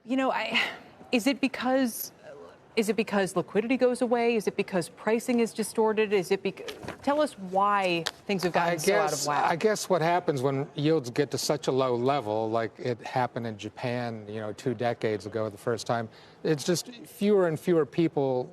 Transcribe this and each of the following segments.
You know, is it because liquidity goes away? Is it because pricing is distorted? Tell us why things have gotten so out of whack. I guess what happens when yields get to such a low level, like it happened in Japan, 2 decades ago, the first time, it's just fewer and fewer people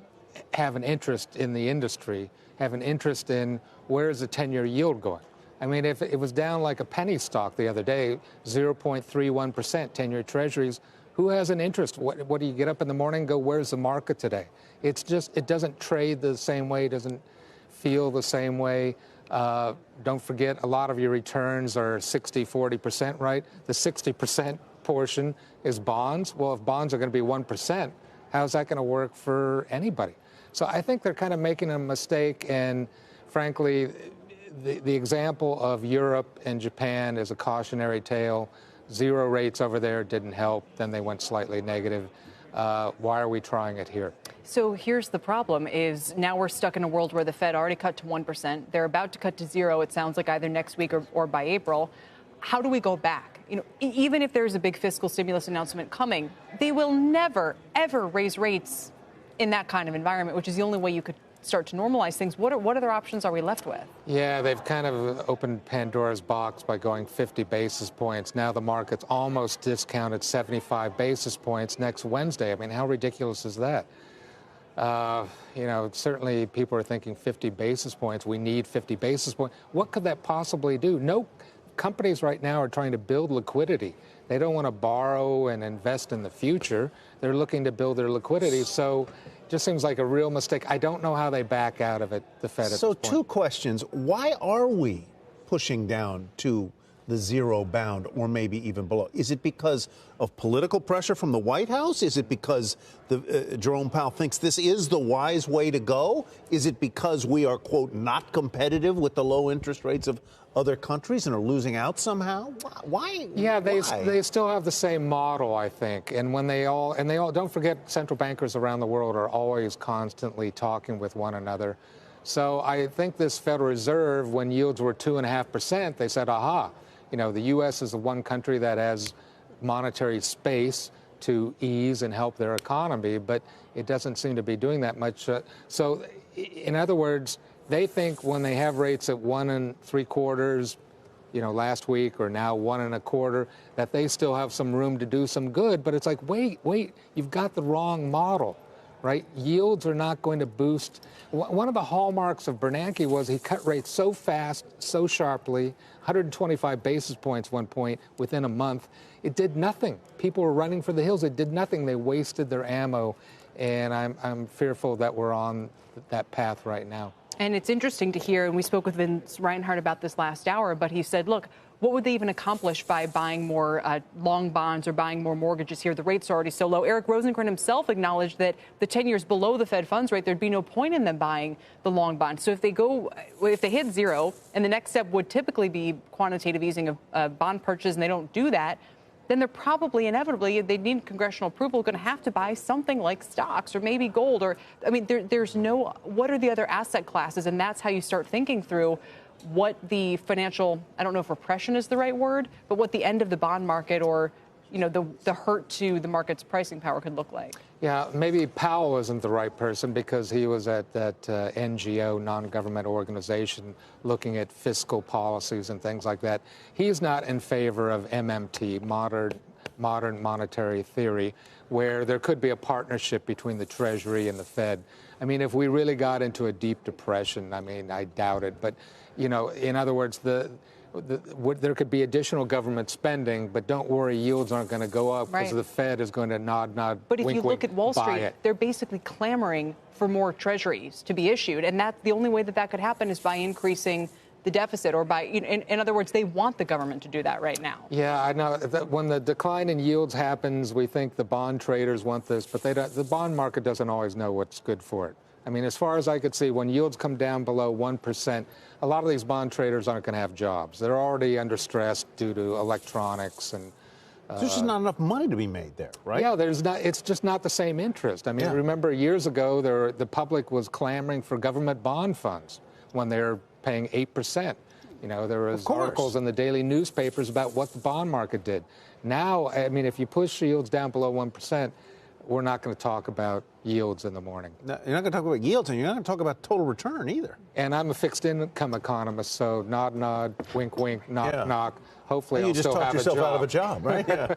have an interest in the industry, have an interest in where's the 10-year yield going. I mean, if it was down like a penny stock the other day, 0.31%, 10-year treasuries, who has an interest? What do you get up in the morning and go, where's the market today? It's just, it doesn't trade the same way, doesn't feel the same way. Don't forget, a lot of your returns are 60-40%, right? The 60% portion is bonds. Well, if bonds are going to be 1%, how's that going to work for anybody? So I think they're kind of making a mistake, and frankly, the example of Europe and Japan is a cautionary tale. 0 rates over there didn't help. Then they went slightly negative. Why are we trying it here? So here's the problem is now we're stuck in a world where the Fed already cut to 1%. They're about to cut to 0, it sounds like, either next week or by April. How do we go back? Even if there's a big fiscal stimulus announcement coming, they will never, ever raise rates in that kind of environment, which is the only way you could start to normalize things. What other options are we left with? Yeah, they've kind of opened Pandora's box by going 50 basis points. Now the market's almost discounted 75 basis points next Wednesday. I mean, how ridiculous is that? Certainly people are thinking 50 basis points. We need 50 basis points. What could that possibly do? No, companies right now are trying to build liquidity. They don't want to borrow and invest in the future. They're looking to build their liquidity. So it just seems like a real mistake. I don't know how they back out of it, the Fed at this point. So 2 questions. Why are we pushing down to the 0 bound or maybe even below? Is it because of political pressure from the White House? Is it because Jerome Powell thinks this is the wise way to go? Is it because we are, quote, not competitive with the low interest rates of other countries and are losing out somehow? Why? Yeah, they still have the same model, I think. And when they all don't forget, central bankers around the world are always constantly talking with one another. So I think this Federal Reserve, when yields were 2.5%, they said, aha, the U.S. is the one country that has monetary space to ease and help their economy, but it doesn't seem to be doing that much. So in other words, they think when they have rates at 1 3/4, last week, or now 1 1/4, that they still have some room to do some good. But it's like, wait, you've got the wrong model, right? Yields are not going to boost. One of the hallmarks of Bernanke was he cut rates so fast, so sharply, 125 basis points one point within a month. It did nothing. People were running for the hills. It did nothing. They wasted their ammo. And I'm fearful that we're on that path right now. And it's interesting to hear, and we spoke with Vince Reinhart about this last hour, but he said, look, what would they even accomplish by buying more long bonds or buying more mortgages here? The rates are already so low. Eric Rosengren himself acknowledged that the 10 years below the Fed funds rate, there'd be no point in them buying the long bonds. So if they hit 0, and the next step would typically be quantitative easing of bond purchase, and they don't do that, then they're probably inevitably, they need congressional approval, going to have to buy something like stocks or maybe gold. Or, I mean, there's no, what are the other asset classes? And that's how you start thinking through what the financial, I don't know if repression is the right word, but what the end of the bond market or, the hurt to the market's pricing power could look like. Yeah, maybe Powell isn't the right person because he was at that NGO, non-government organization, looking at fiscal policies and things like that. He's not in favor of MMT, modern monetary theory, where there could be a partnership between the Treasury and the Fed. I mean, if we really got into a deep depression, I doubt it. But, in other words, there could be additional government spending, but don't worry, yields aren't going to go up because the Fed is going to nod, but if wink, you look at Wall Street, they're basically clamoring for more treasuries to be issued. And that's the only way that could happen is by increasing the deficit or by, in other words, they want the government to do that right now. Yeah, I know. When the decline in yields happens, we think the bond traders want this, but the bond market doesn't always know what's good for it. I mean, as far as I could see, when yields come down below 1%, a lot of these bond traders aren't going to have jobs. They're already under stress due to electronics and. There's just not enough money to be made there, right? Yeah, there's not. It's just not the same interest. I mean, remember years ago, the public was clamoring for government bond funds when they're paying 8%. There was articles in the daily newspapers about what the bond market did. Now, I mean, if you push yields down below 1%, we're not going to talk about yields in the morning. No, you're not going to talk about yields, and you're not going to talk about total return either. And I'm a fixed income economist, so nod, nod, wink, wink, knock, knock. Hopefully, you I'll just still talked have yourself a job. out of a job, right? Yeah.